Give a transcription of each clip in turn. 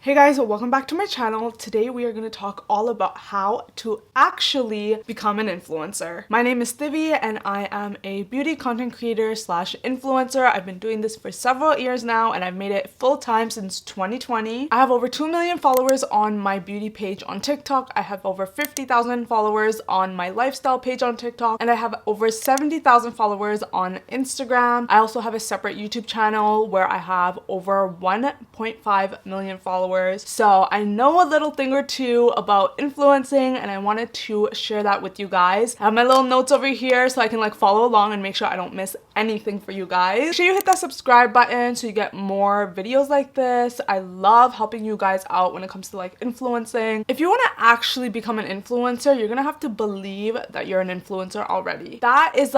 Hey guys, welcome back to my channel. Today we are going to talk all about how to actually become an influencer. My name is Thivi and I am a beauty content creator slash influencer. I've been doing this for several years now and I've made it full time since 2020. I have over 2 million followers on my beauty page on TikTok. I have over 50,000 followers on my lifestyle page on TikTok and I have over 70,000 followers on Instagram. I also have a separate YouTube channel where I have over 1.5 million followers. So I know a little thing or two about influencing and I wanted to share that with you guys. I have my little notes over here so I can follow along and make sure I don't miss anything for you guys. Make sure you hit that subscribe button so you get more videos like this. I love helping you guys out when it comes to influencing. If you want to actually become an influencer, you're gonna have to believe that you're an influencer already. That is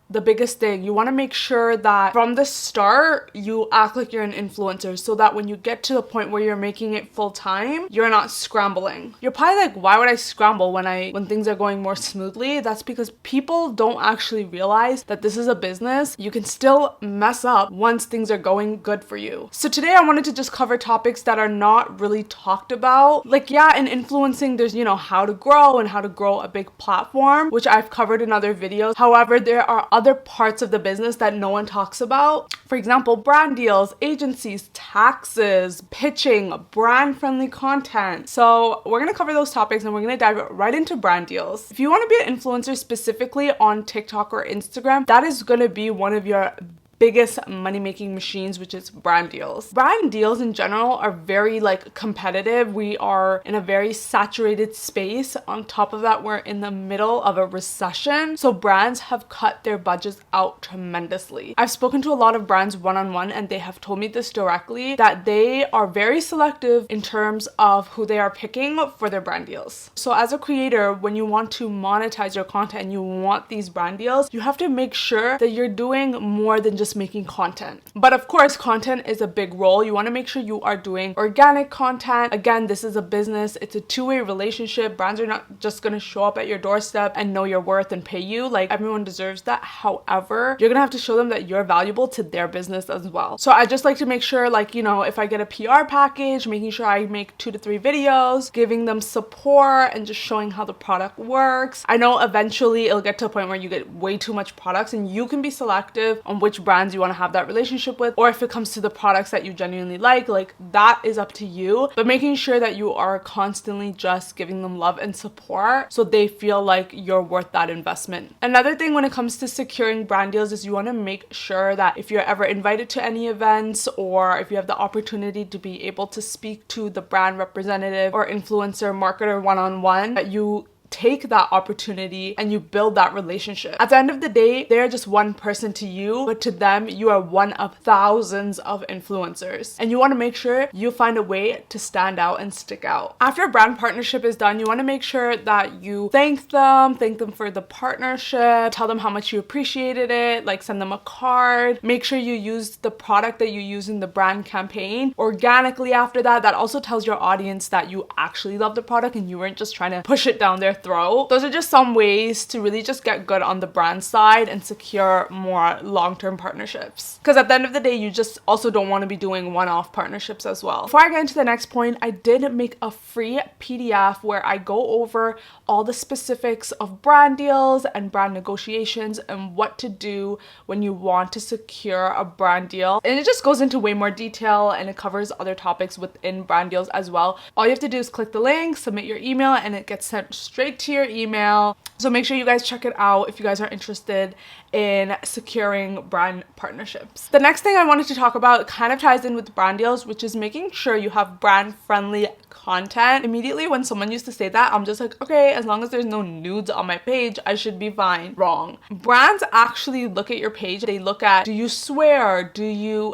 the biggest thing. You want to make sure that from the start you act like you're an influencer so that when you get to the point where you're making it full time, you're not scrambling. You're probably like, why would I scramble when things are going more smoothly? That's because people don't actually realize that this is a business. You can still mess up once things are going good for you. So today I wanted to just cover topics that are not really talked about. In influencing there's how to grow and how to grow a big platform, which I've covered in other videos. However, there are other parts of the business that no one talks about. For example, brand deals, agencies, taxes, pitching, brand-friendly content. So we're going to cover those topics and we're going to dive right into brand deals. If you want to be an influencer specifically on TikTok or Instagram, that is going to be one of your biggest money-making machines, which is brand deals. Brand deals in general are very competitive. We are in a very saturated space. On top of that, we're in the middle of a recession. So brands have cut their budgets out tremendously. I've spoken to a lot of brands one-on-one and they have told me this directly, that they are very selective in terms of who they are picking for their brand deals. So as a creator, when you want to monetize your content and you want these brand deals, you have to make sure that you're doing more than just making content. But of course, content is a big role. You want to make sure you are doing organic content. Again, this is a business. It's a two-way relationship. Brands are not just going to show up at your doorstep and know your worth and pay you. Everyone deserves that. However, you're going to have to show them that you're valuable to their business as well. So I just like to make sure if I get a PR package, making sure I make 2 to 3 videos, giving them support and just showing how the product works. I know eventually it'll get to a point where you get way too much products and you can be selective on which brands you want to have that relationship with, or if it comes to the products that you genuinely like that is up to you. But making sure that you are constantly just giving them love and support so they feel like you're worth that investment. Another thing when it comes to securing brand deals is you want to make sure that if you're ever invited to any events or if you have the opportunity to be able to speak to the brand representative or influencer marketer one-on-one, that you take that opportunity and you build that relationship. At the end of the day, they're just one person to you, but to them, you are one of thousands of influencers. And you want to make sure you find a way to stand out and stick out. After a brand partnership is done, you want to make sure that you thank them for the partnership, tell them how much you appreciated it, send them a card. Make sure you use the product that you use in the brand campaign organically after that. That also tells your audience that you actually love the product and you weren't just trying to push it down their throat. Those are just some ways to really just get good on the brand side and secure more long-term partnerships. Because at the end of the day, you just also don't want to be doing one-off partnerships as well. Before I get into the next point, I did make a free PDF where I go over all the specifics of brand deals and brand negotiations and what to do when you want to secure a brand deal. And it just goes into way more detail and it covers other topics within brand deals as well. All you have to do is click the link, submit your email, and it gets sent straight to your email. So make sure you guys check it out if you guys are interested in securing brand partnerships. The next thing I wanted to talk about kind of ties in with brand deals, which is making sure you have brand friendly content. Immediately when someone used to say that, I'm just like, okay, as long as there's no nudes on my page, I should be fine. Wrong. Brands actually look at your page. They look at, do you swear?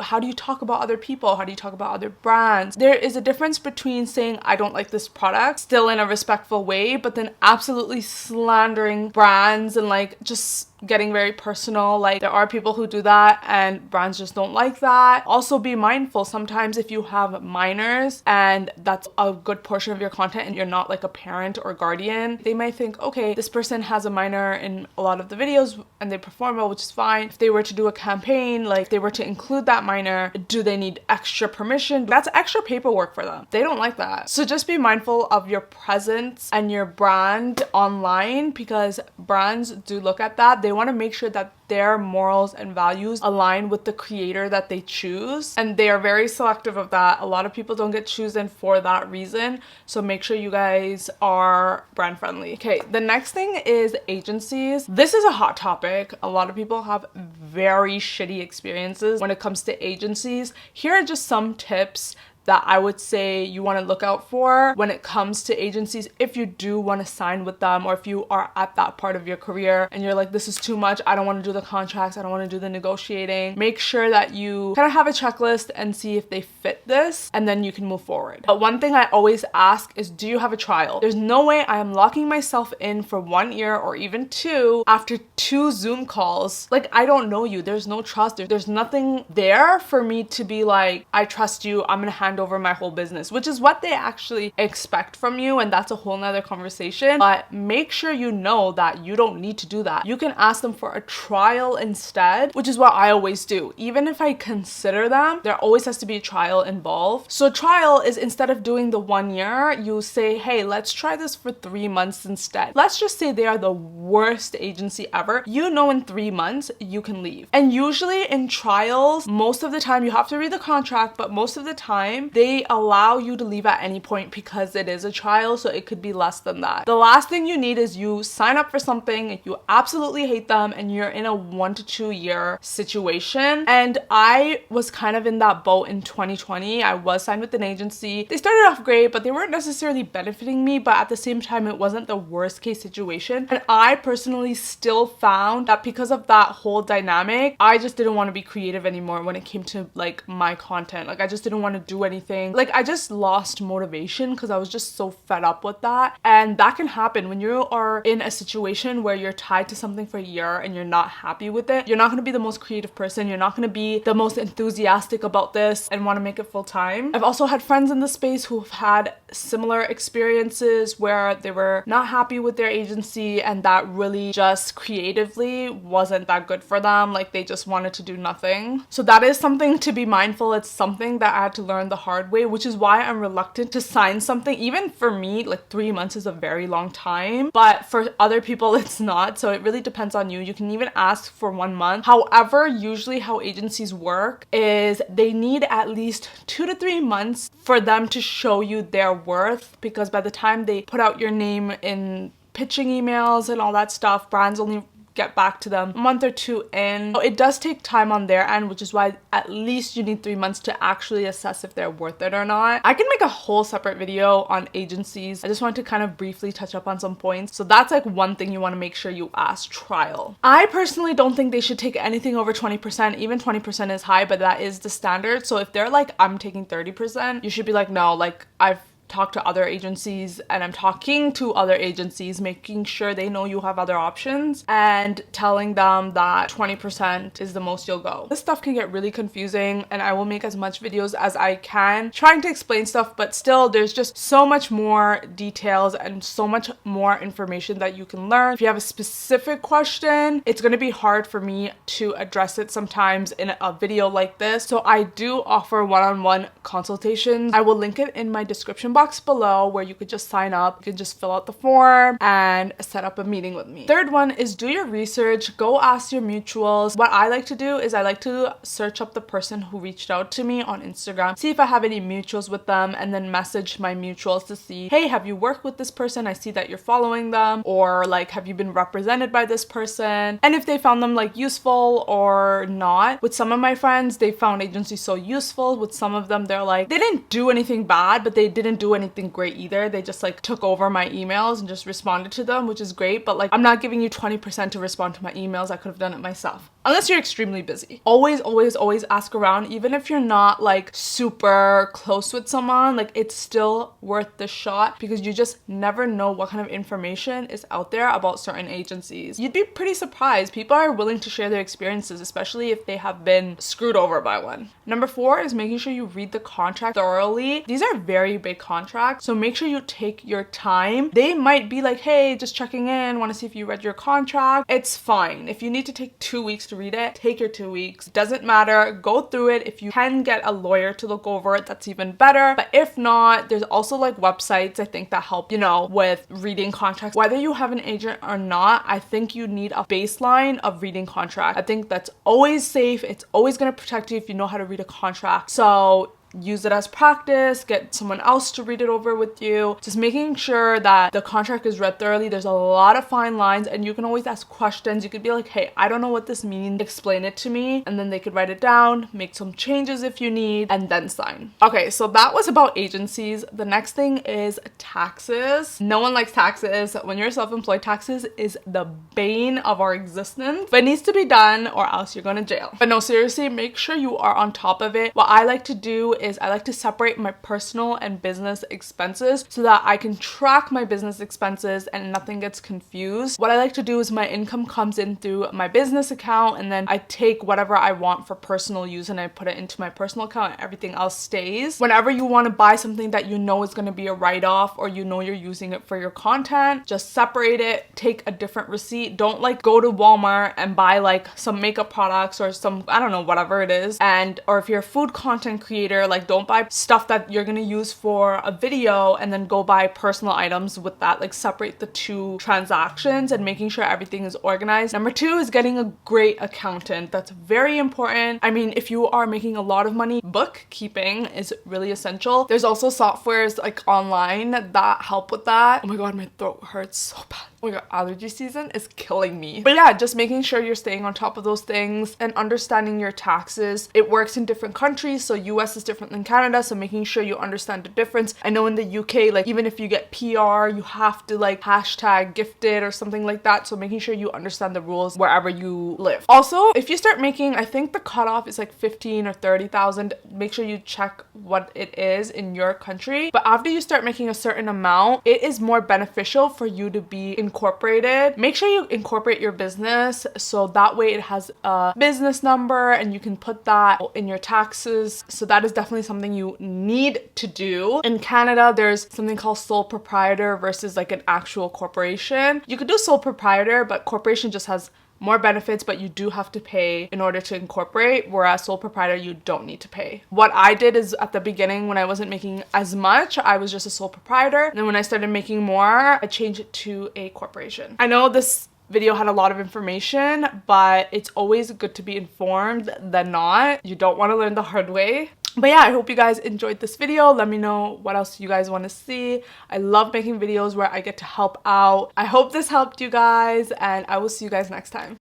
How do you talk about other people? How do you talk about other brands? There is a difference between saying, I don't like this product, still in a respectful way, but then absolutely slandering slandering brands and like just getting very personal. Like there are people who do that and brands just don't like that. Also be mindful, sometimes if you have minors and that's a good portion of your content and you're not like a parent or guardian, they might think, okay, this person has a minor in a lot of the videos and they perform well, which is fine. If they were to do a campaign, like they were to include that minor, do they need extra permission? That's extra paperwork for them. They don't like that. So just be mindful of your presence and your brand online, because brands do look at that. They want to make sure that their morals and values align with the creator that they choose, and they are very selective of that. A lot of people don't get chosen for that reason, so make sure you guys are brand friendly. Okay, the next thing is agencies. This is a hot topic. A lot of people have very shitty experiences when it comes to agencies. Here are just some tips that I would say you want to look out for when it comes to agencies if you do want to sign with them, or if you are at that part of your career and you're like, this is too much, I don't want to do the contracts, I don't want to do the negotiating. Make sure that you kind of have a checklist and see if they fit this, and then you can move forward. But one thing I always ask is, do you have a trial? There's no way I am locking myself in for 1 year or even 2 after 2 Zoom calls. Like, I don't know you. There's no trust. There's nothing there for me to be like, I trust you, I'm gonna hand over my whole business, which is what they actually expect from you, and that's a whole nother conversation. But make sure you know that you don't need to do that. You can ask them for a trial instead, which is what I always do. Even if I consider them, there always has to be a trial involved. So trial is, instead of doing the 1 year, you say, hey, let's try this for 3 months instead. Let's just say they are the worst agency ever. You know, in 3 months you can leave. And usually in trials, most of the time, you have to read the contract, but most of the time they allow you to leave at any point because it is a trial, so it could be less than that. The last thing you need is you sign up for something, you absolutely hate them, and you're in a 1 to 2 year situation. And I was kind of in that boat in 2020. I was signed with an agency. They started off great, but they weren't necessarily benefiting me, but at the same time, it wasn't the worst case situation. And I personally still found that because of that whole dynamic, I just didn't want to be creative anymore when it came to like my content. Like, I just didn't want to do anything. Like, I just lost motivation because I was just so fed up with that. And that can happen when you are in a situation where you're tied to something for a year and you're not happy with it. You're not going to be the most creative person. You're not going to be the most enthusiastic about this and want to make it full time. I've also had friends in the space who've had similar experiences where they were not happy with their agency, and that really just creatively wasn't that good for them. Like, they just wanted to do nothing. So that is something to be mindful. It's something that I had to learn the hard way, which is why I'm reluctant to sign something. Even for me, like 3 months is a very long time, but for other people it's not. So it really depends on you. You can even ask for 1 month. However, usually how agencies work is they need at least 2 to 3 months for them to show you their worth, because by the time they put out your name in pitching emails and all that stuff, brands only get back to them a month or 2 in. So it does take time on their end, which is why at least you need 3 months to actually assess if they're worth it or not. I can make a whole separate video on agencies. I just want to kind of briefly touch up on some points. So that's like one thing you want to make sure you ask. Trial. I personally don't think they should take anything over 20%. Even 20% is high, but that is the standard. So if they're like, I'm taking 30%, you should be like, no, like, I've talk to other agencies and I'm talking to other agencies, making sure they know you have other options and telling them that 20% is the most you'll go. This stuff can get really confusing, and I will make as much videos as I can trying to explain stuff, but still there's just so much more details and so much more information that you can learn. If you have a specific question, it's going to be hard for me to address it sometimes in a video like this. So I do offer one-on-one consultations. I will link it in my description box below, where you could just sign up. You can just fill out the form and set up a meeting with me. Third one is do your research. Go ask your mutuals. What I like to do is I like to search up the person who reached out to me on Instagram, see if I have any mutuals with them, and then message my mutuals to see, hey, have you worked with this person? I see that you're following them, or like, have you been represented by this person? And if they found them like useful or not. With some of my friends, they found agencies so useful. With some of them, they're like, they didn't do anything bad, but they didn't do do anything great either. They just like took over my emails and just responded to them, which is great. But like, I'm not giving you 20% to respond to my emails. I could have done it myself. Unless you're extremely busy. Always, always, always ask around. Even if you're not like super close with someone, like it's still worth the shot because you just never know what kind of information is out there about certain agencies. You'd be pretty surprised. People are willing to share their experiences, especially if they have been screwed over by one. Number 4 is making sure you read the contract thoroughly. These are very big contracts, so make sure you take your time. They might be like, hey, just checking in, want to see if you read your contract. It's fine. If you need to take 2 weeks to read it, take your 2 weeks. Doesn't matter. Go through it. If you can get a lawyer to look over it, that's even better. But if not, there's also like websites I think that help, you know, with reading contracts. Whether you have an agent or not, I think you need a baseline of reading contract. I think that's always safe. It's always going to protect you if you know how to read a contract. So use it as practice, get someone else to read it over with you. Just making sure that the contract is read thoroughly. There's a lot of fine lines and you can always ask questions. You could be like, hey, I don't know what this means. Explain it to me. And then they could write it down, make some changes if you need, and then sign. Okay, so that was about agencies. The next thing is taxes. No one likes taxes. When you're self-employed, taxes is the bane of our existence. But it needs to be done or else you're going to jail. But no, seriously, make sure you are on top of it. What I like to do is I like to separate my personal and business expenses so that I can track my business expenses and nothing gets confused. What I like to do is my income comes in through my business account and then I take whatever I want for personal use and I put it into my personal account and everything else stays. Whenever you want to buy something that you know is going to be a write-off or you know you're using it for your content, just separate it, take a different receipt. Don't like go to Walmart and buy like some makeup products or some, I don't know, whatever it is. And or if you're a food content creator, like don't buy stuff that you're gonna use for a video and then go buy personal items with that. Like separate the two transactions and making sure everything is organized. Number 2 is getting a great accountant. That's very important. I mean, if you are making a lot of money, bookkeeping is really essential. There's also softwares like online that help with that. Oh my god, my throat hurts so bad. Oh my god, allergy season is killing me. But yeah, just making sure you're staying on top of those things and understanding your taxes. It works in different countries, so US is different than Canada, so making sure you understand the difference. I know in the UK, like even if you get PR, you have to like hashtag gifted or something like that, so making sure you understand the rules wherever you live. Also, if you start making, I think the cutoff is like 15 or 30,000, make sure you check what it is in your country. But after you start making a certain amount, it is more beneficial for you to be incorporated. Make sure you incorporate your business so that way it has a business number and you can put that in your taxes. So that is definitely something you need to do. In Canada, there's something called sole proprietor versus like an actual corporation. You could do sole proprietor, but corporation just has more benefits, but you do have to pay in order to incorporate, whereas sole proprietor, you don't need to pay. What I did is at the beginning when I wasn't making as much, I was just a sole proprietor. And then when I started making more, I changed it to a corporation. I know this video had a lot of information, but it's always good to be informed than not. You don't want to learn the hard way. But yeah, I hope you guys enjoyed this video. Let me know what else you guys want to see. I love making videos where I get to help out. I hope this helped you guys, and I will see you guys next time.